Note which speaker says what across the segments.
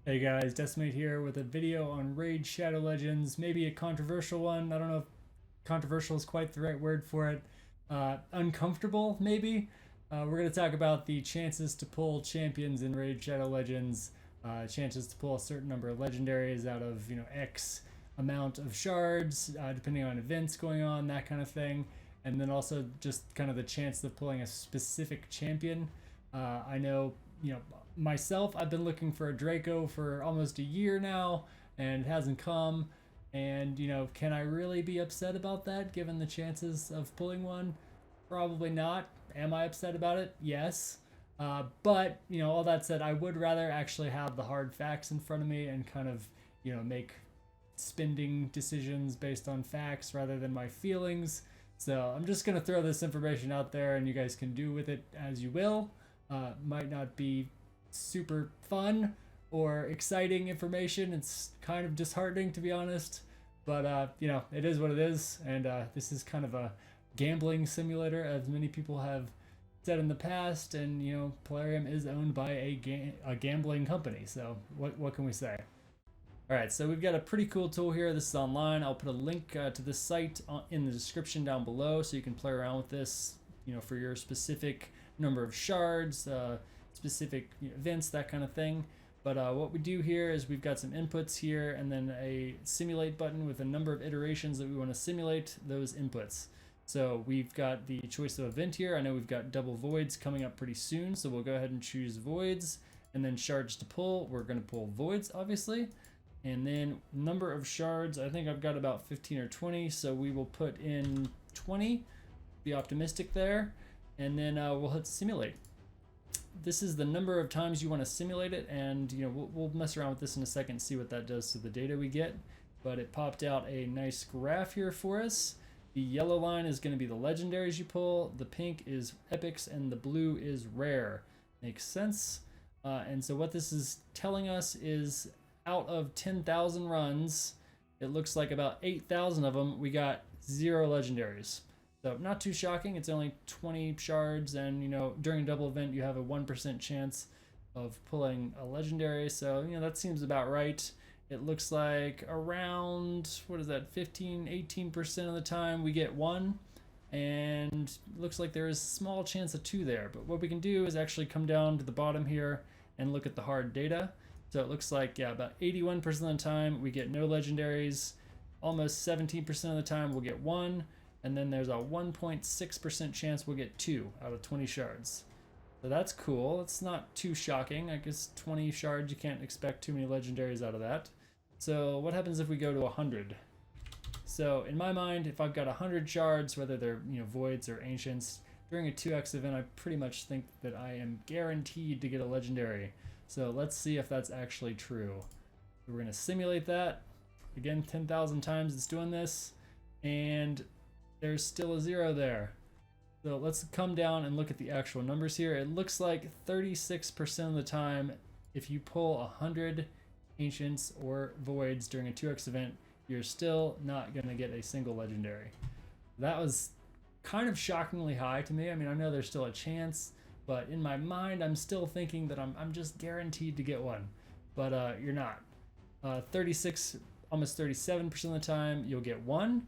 Speaker 1: Hey guys, Decimate here with a video on Raid Shadow Legends, maybe a controversial one. I don't know if controversial is quite the right word for it. Uncomfortable, maybe. We're going to talk about the chances to pull champions in Raid Shadow Legends, chances to pull a certain number of legendaries out of, X amount of shards, depending on events going on, that kind of thing. And then also just kind of the chance of pulling a specific champion. I know, myself, I've been looking for a Draco for almost a year now, and it hasn't come. And, can I really be upset about that given the chances of pulling one? Probably not. Am I upset about it? Yes. But, all that said, I would rather actually have the hard facts in front of me and kind of, make spending decisions based on facts rather than my feelings. So I'm just going to throw this information out there and you guys can do with it as you will. Might not be super fun or exciting information. It's kind of disheartening, to be honest. But, it is what it is. And this is kind of a gambling simulator, as many people have said in the past. And, Polarium is owned by a gambling company. So what can we say? All right, so we've got a pretty cool tool here. This is online. I'll put a link to this site in the description down below so you can play around with this, for your specific number of shards, specific events, that kind of thing. But what we do here is we've got some inputs here and then a simulate button with a number of iterations that we want to simulate those inputs. So we've got the choice of event here. I know we've got double voids coming up pretty soon, so we'll go ahead and choose voids, and then shards to pull. We're going to pull voids, obviously. And then number of shards, I think I've got about 15 or 20, so we will put in 20, be optimistic there, and then we'll hit simulate. This is the number of times you want to simulate it, and we'll mess around with this in a second, see what that does to the data we get. But it popped out a nice graph here for us. The yellow line is going to be the legendaries you pull, the pink is epics, and the blue is rare. Makes sense. And so what this is telling us is out of 10,000 runs, it looks like about 8,000 of them, we got 0 legendaries. So not too shocking. It's only 20 shards, and during a double event you have a 1% chance of pulling a legendary. So that seems about right. It looks like around, what is that, 15-18% of the time we get 1, and it looks like there is a small chance of 2 there. But what we can do is actually come down to the bottom here and look at the hard data. So it looks like, about 81% of the time we get no legendaries, almost 17% of the time we'll get 1, and then there's a 1.6% chance we'll get 2 out of 20 shards. So that's cool. It's not too shocking. I guess 20 shards, you can't expect too many legendaries out of that. So what happens if we go to 100? So in my mind, if I've got 100 shards, whether they're voids or ancients, during a 2x event, I pretty much think that I am guaranteed to get a legendary. So let's see if that's actually true. We're going to simulate that. Again, 10,000 times it's doing this, and there's still a 0 there. So let's come down and look at the actual numbers here. It looks like 36% of the time, if you pull 100 ancients or voids during a 2x event, you're still not going to get a single legendary. That was kind of shockingly high to me. I mean, I know there's still a chance, but in my mind, I'm still thinking that I'm just guaranteed to get one. But you're not. 36, almost 37% of the time, you'll get 1.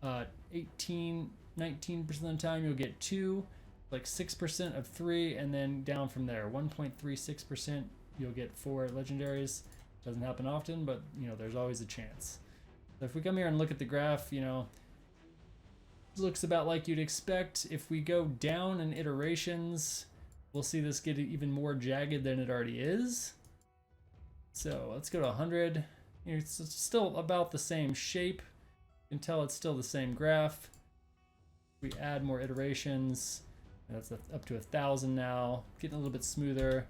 Speaker 1: 19% of the time, you'll get 2. Like 6% of 3, and then down from there. 1.36%, you'll get 4 legendaries. Doesn't happen often, but there's always a chance. So if we come here and look at the graph, looks about like you'd expect. If we go down in iterations, we'll see this get even more jagged than it already is. So let's go to 100. It's still about the same shape. You can tell it's still the same graph. We add more iterations. That's up to 1,000 now. Getting a little bit smoother.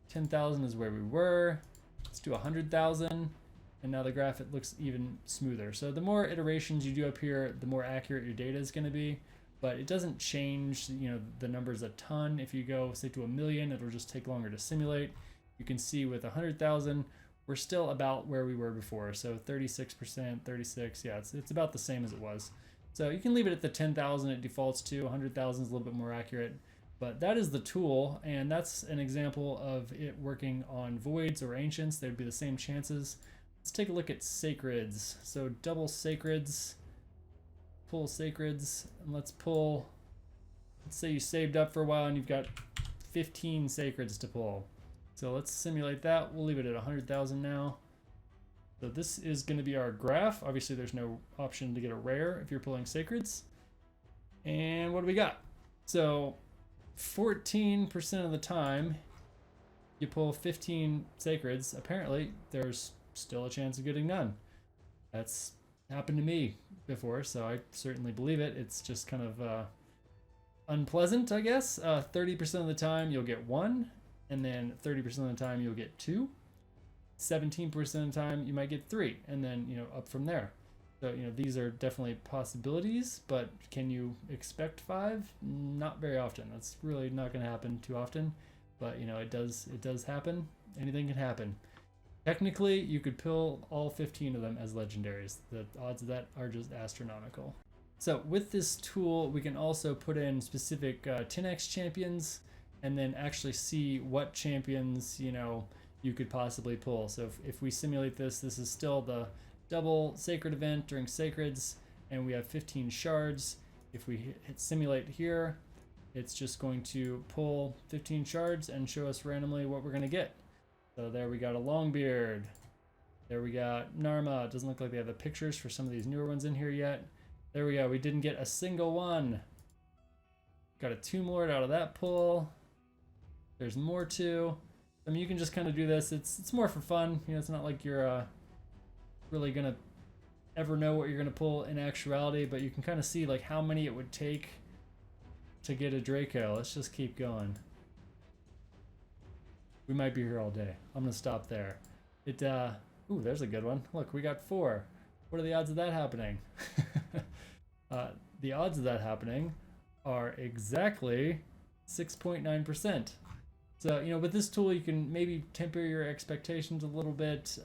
Speaker 1: 10,000 is where we were. Let's do 100,000. And now the graph, it looks even smoother. So the more iterations you do up here, the more accurate your data is going to be. But it doesn't change, the numbers a ton. If you go, say, to 1,000,000, it'll just take longer to simulate. You can see with 100,000, we're still about where we were before. So 36%, 36, yeah, it's about the same as it was. So you can leave it at the 10,000 it defaults to. 100,000 is a little bit more accurate. But that is the tool, and that's an example of it working on voids or ancients. They'd be the same chances. Let's take a look at sacreds. So double sacreds, pull sacreds, and let's pull, let's say you saved up for a while and you've got 15 sacreds to pull. So let's simulate that. We'll leave it at 100,000 now. So this is going to be our graph. Obviously there's no option to get a rare if you're pulling sacreds. And what do we got? So 14% of the time you pull 15 sacreds. Apparently there's still a chance of getting none. That's happened to me before, so I certainly believe it. It's just kind of unpleasant, I guess. 30% of the time you'll get one, and then 30% of the time you'll get two. 17% of the time you might get three, and then up from there. So these are definitely possibilities, but can you expect five? Not very often. That's really not going to happen too often, but it does happen. Anything can happen. Technically, you could pull all 15 of them as legendaries. The odds of that are just astronomical. So with this tool, we can also put in specific 10x champions, and then actually see what champions you could possibly pull. So if we simulate this is still the double sacred event during sacreds, and we have 15 shards. If we hit simulate here, it's just going to pull 15 shards and show us randomly what we're going to get. So there we got a Longbeard. There we got Narma. It doesn't look like they have the pictures for some of these newer ones in here yet. There we go. We didn't get a single one. Got a Tomb Lord out of that pull. There's more too. I mean, you can just kind of do this. It's more for fun. It's not like you're really gonna ever know what you're gonna pull in actuality, but you can kind of see like how many it would take to get a Draco. Let's just keep going. We might be here all day. I'm gonna stop there. Ooh, there's a good one. Look, we got 4. What are the odds of that happening? The odds of that happening are exactly 6.9%. So, with this tool, you can maybe temper your expectations a little bit.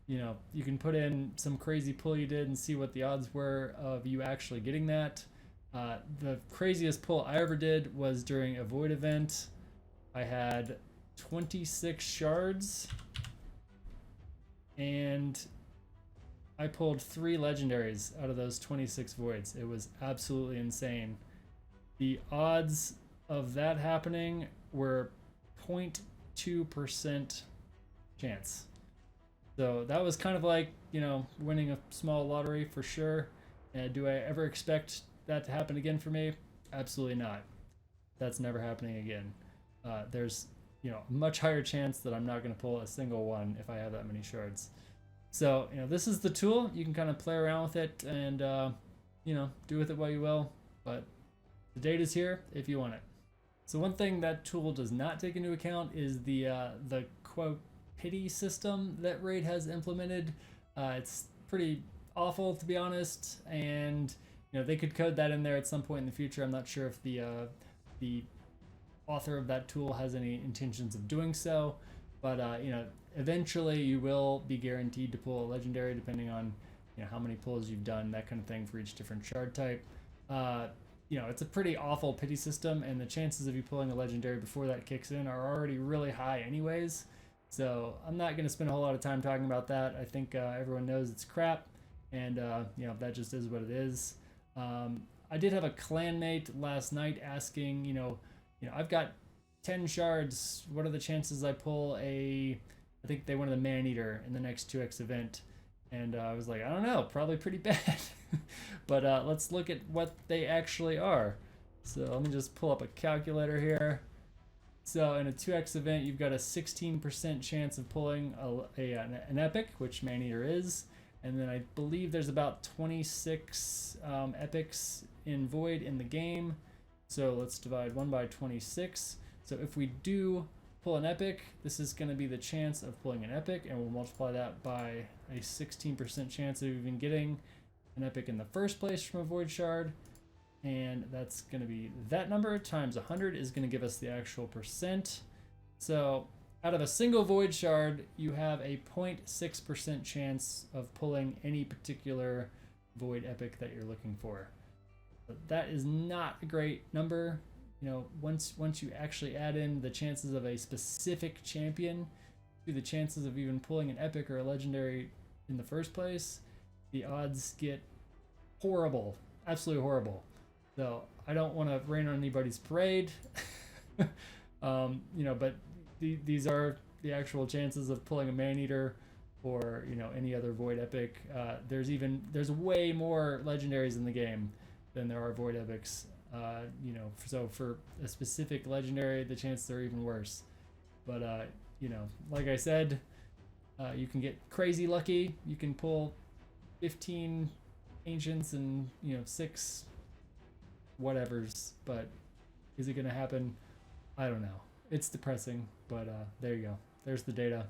Speaker 1: You can put in some crazy pull you did and see what the odds were of you actually getting that. The craziest pull I ever did was during a void event. I had 26 shards, and I pulled 3 legendaries out of those 26 voids. It was absolutely insane. The odds of that happening were 0.2% chance. So that was kind of like, winning a small lottery for sure. And do I ever expect that to happen again for me? Absolutely not. That's never happening again. There's, a much higher chance that I'm not going to pull a single one if I have that many shards. So, this is the tool. You can kind of play around with it and, do with it what you will. But the data's here if you want it. So one thing that tool does not take into account is the quote pity system that Raid has implemented. It's pretty awful, to be honest, and they could code that in there at some point in the future. I'm not sure if the author of that tool has any intentions of doing so, but eventually you will be guaranteed to pull a legendary depending on how many pulls you've done, that kind of thing, for each different shard type. It's a pretty awful pity system, and the chances of you pulling a legendary before that kicks in are already really high anyways. So I'm not going to spend a whole lot of time talking about that. I think everyone knows it's crap, and that just is what it is. I did have a clanmate last night asking, I've got 10 shards. What are the chances I pull I think they wanted a Man-Eater in the next 2x event. And I was like, I don't know, probably pretty bad. But let's look at what they actually are. So let me just pull up a calculator here. So in a 2x event, you've got a 16% chance of pulling an epic, which Man-Eater is. And then I believe there's about 26 epics in Void in the game. So let's divide 1 by 26. So if we do pull an epic, this is going to be the chance of pulling an epic, and we'll multiply that by a 16% chance of even getting an epic in the first place from a Void Shard. And that's going to be that number times 100 is going to give us the actual percent. So out of a single Void Shard, you have a 0.6% chance of pulling any particular Void epic that you're looking for. But that is not a great number. once you actually add in the chances of a specific champion to the chances of even pulling an epic or a legendary in the first place, the odds get horrible, absolutely horrible. So I don't want to rain on anybody's parade, but these are the actual chances of pulling a man-eater or any other void epic. There's way more legendaries in the game than there are void epics. So for a specific legendary, the chances are even worse. But like I said, you can get crazy lucky. You can pull 15 ancients and 6 whatevers. But is it gonna happen? I don't know. It's depressing. But there you go. There's the data.